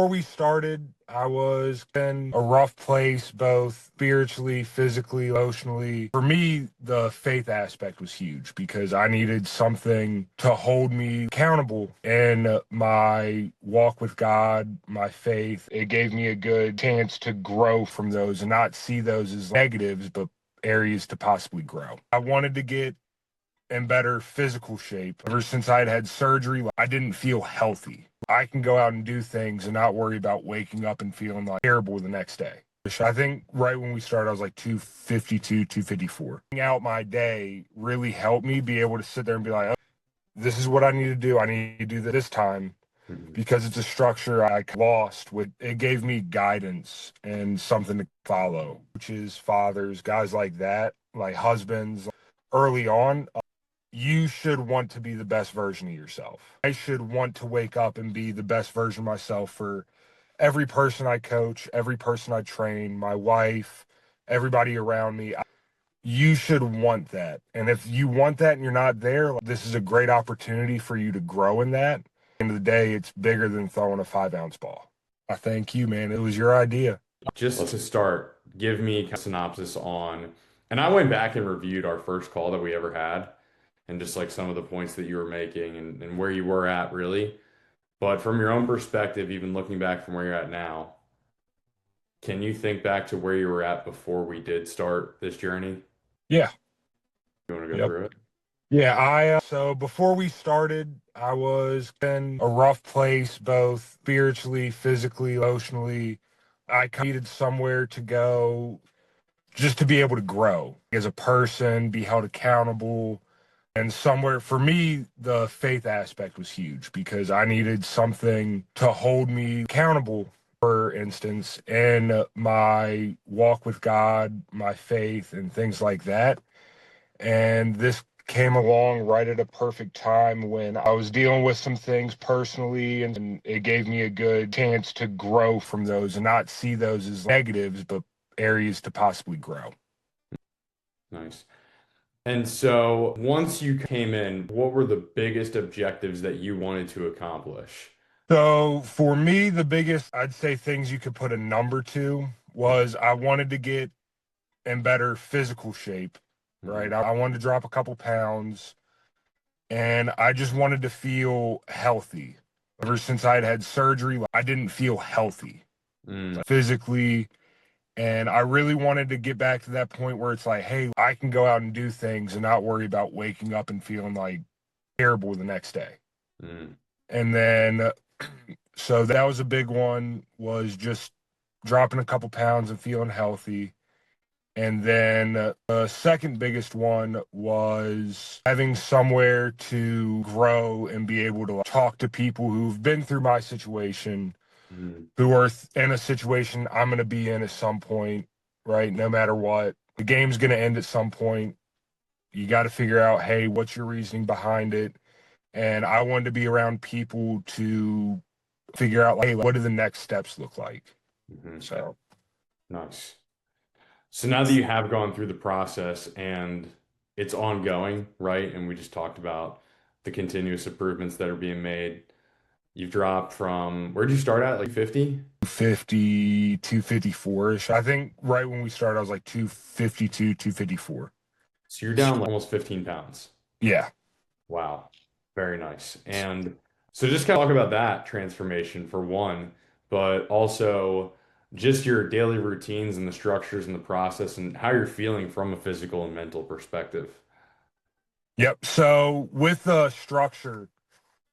Before we started, I was in a rough place, both spiritually, physically, emotionally. For me, the faith aspect was huge because I needed something to hold me accountable in my walk with God, my faith. It gave me a good chance to grow from those and not see those as negatives, but areas to possibly grow. I wanted to get in better physical shape. Ever since I had had surgery, I didn't feel healthy. I can go out and do things and not worry about waking up and feeling like terrible the next day. I think right when we started, I was like 252, 254. Out my day really helped me be able to sit there and be like, oh, this is what I need to do. I need to do this time because it's a structure I lost. It gave me guidance and something to follow, which is fathers, guys like that, like husbands early on. You should want to be the best version of yourself. I should want to wake up and be the best version of myself for every person I coach, every person I train, my wife, everybody around me. You should want that. And if you want that and you're not there, this is a great opportunity for you to grow in that. At the end of the day, it's bigger than throwing a 5-ounce ball. I thank you, man. It was your idea. Just to start, give me a synopsis on, and I went back and reviewed our first call that we ever had and just like some of the points that you were making and where you were at really. But from your own perspective, even looking back from where you're at now, can you think back to where you were at before we did start this journey? Yeah. You want to go Yep. through it? Yeah, so before we started, I was in a rough place, both spiritually, physically, emotionally. I needed somewhere to go just to be able to grow as a person, be held accountable. And somewhere for me, the faith aspect was huge because I needed something to hold me accountable. For instance, in my walk with God, my faith, and things like that. And this came along right at a perfect time when I was dealing with some things personally, and it gave me a good chance to grow from those and not see those as negatives, but areas to possibly grow. Nice. And so once you came in, what were the biggest objectives that you wanted to accomplish? So for me, the biggest, I'd say, things you could put a number to was I wanted to get in better physical shape, right? Mhm. I wanted to drop a couple pounds and I just wanted to feel healthy. Ever since I had had surgery, I didn't feel healthy Mm, physically. And I really wanted to get back to that point where it's like, hey, I can go out and do things and not worry about waking up and feeling like terrible the next day. mm. And then, so that was a big one, was just dropping a couple pounds and feeling healthy. And then the second biggest one was having somewhere to grow and be able to talk to people who've been through my situation, Mhm. who are in a situation I'm going to be in at some point, right? No matter what, the game's going to end at some point. You got to figure out, hey, what's your reasoning behind it? And I wanted to be around people to figure out, like, hey, what do the next steps look like? Mhm. So, Nice. So now that you have gone through the process and it's ongoing, right? And we just talked about the continuous improvements that are being made. You've dropped from where'd you start at? Like 50? 50, 254 ish. I think right when we started, I was like 252, 254. So you're down like almost 15 pounds. Yeah. Wow. Very nice. And so just kind of talk about that transformation for one, but also just your daily routines and the structures and the process and how you're feeling from a physical and mental perspective. Yep. So with the structure,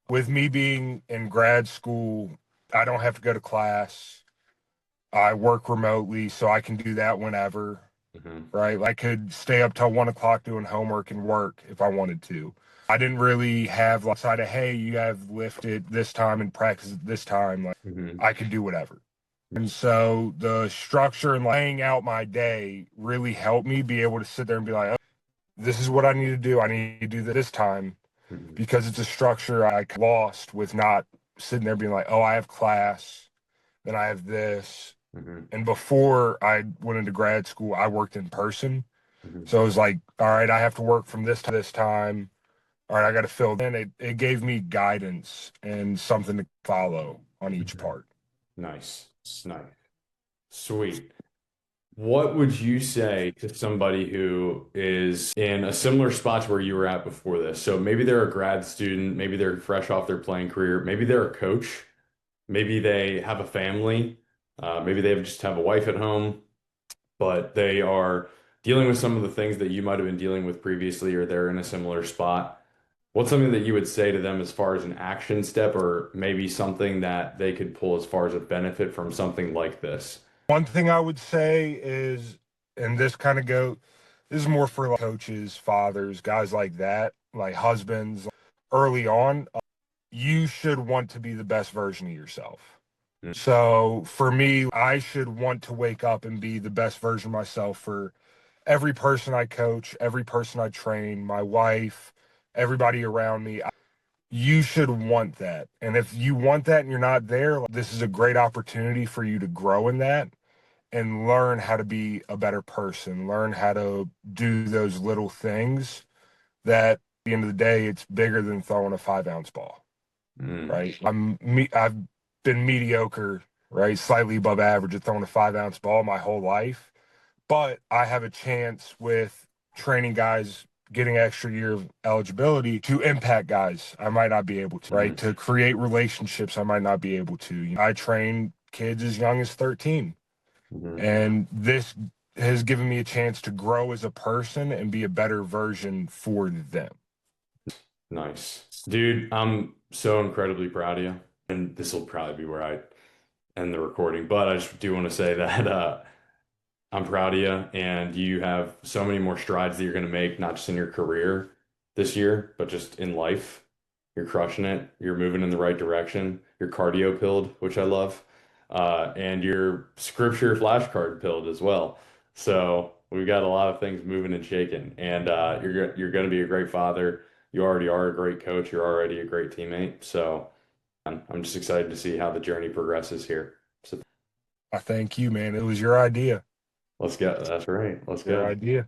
with me being in grad school, I don't have to go to class. I work remotely, so I can do that whenever, Hmm. right? I could stay up till 1 o'clock doing homework and work if I wanted to. I didn't really have like side of, hey, you have lifted this time and practice at this time. Like Hmm. I could do whatever. And so the structure and laying out my day really helped me be able to sit there and be like, oh, this is what I need to do. I need to do this time Hmm. because it's a structure I lost with not sitting there being like, oh, I have class, then I have this. Hmm. And before I went into grad school, I worked in person. Hmm. So it was like, all right, I have to work from this to this time. All right, I got to fill in. It gave me guidance and something to follow on each Hmm. part. Nice. Nice. Sweet. What would you say to somebody who is in a similar spot to where you were at before this? So maybe they're a grad student, maybe they're fresh off their playing career, maybe they're a coach, maybe they have a family, maybe they just have a wife at home, but they are dealing with some of the things that you might have been dealing with previously, or they're in a similar spot. What's something that you would say to them as far as an action step, or maybe something that they could pull as far as a benefit from something like this? One thing I would say is, and this is more for like coaches, fathers, guys like that, like husbands, early on, you should want to be the best version of yourself. Mm. So for me, I should want to wake up and be the best version of myself for every person I coach, every person I train, my wife, everybody around me. You should want that. And if you want that and you're not there, this is a great opportunity for you to grow in that and learn how to be a better person, learn how to do those little things that at the end of the day, it's bigger than throwing a 5-ounce ball, Mm. right? I've been mediocre, right? Slightly above average at throwing a 5-ounce ball my whole life, but I have a chance with training guys, getting extra year of eligibility to impact guys I might not be able to, right? Mm. To create relationships I might not be able to. I train kids as young as 13. Mhm. And this has given me a chance to grow as a person and be a better version for them. Nice. Dude, I'm so incredibly proud of you. And this will probably be where I end the recording, but I just do want to say that I'm proud of you, and you have so many more strides that you're going to make, not just in your career this year, but just in life. You're crushing it. You're moving in the right direction. You're cardio pilled, which I love, and your scripture flashcard pilled as well. So we've got a lot of things moving and shaking, and you're going to be a great father. You already are a great coach. You're already a great teammate. So I'm just excited to see how the journey progresses here. So I thank you, man. It was your idea. let's go. That's right. Let's Your go. idea.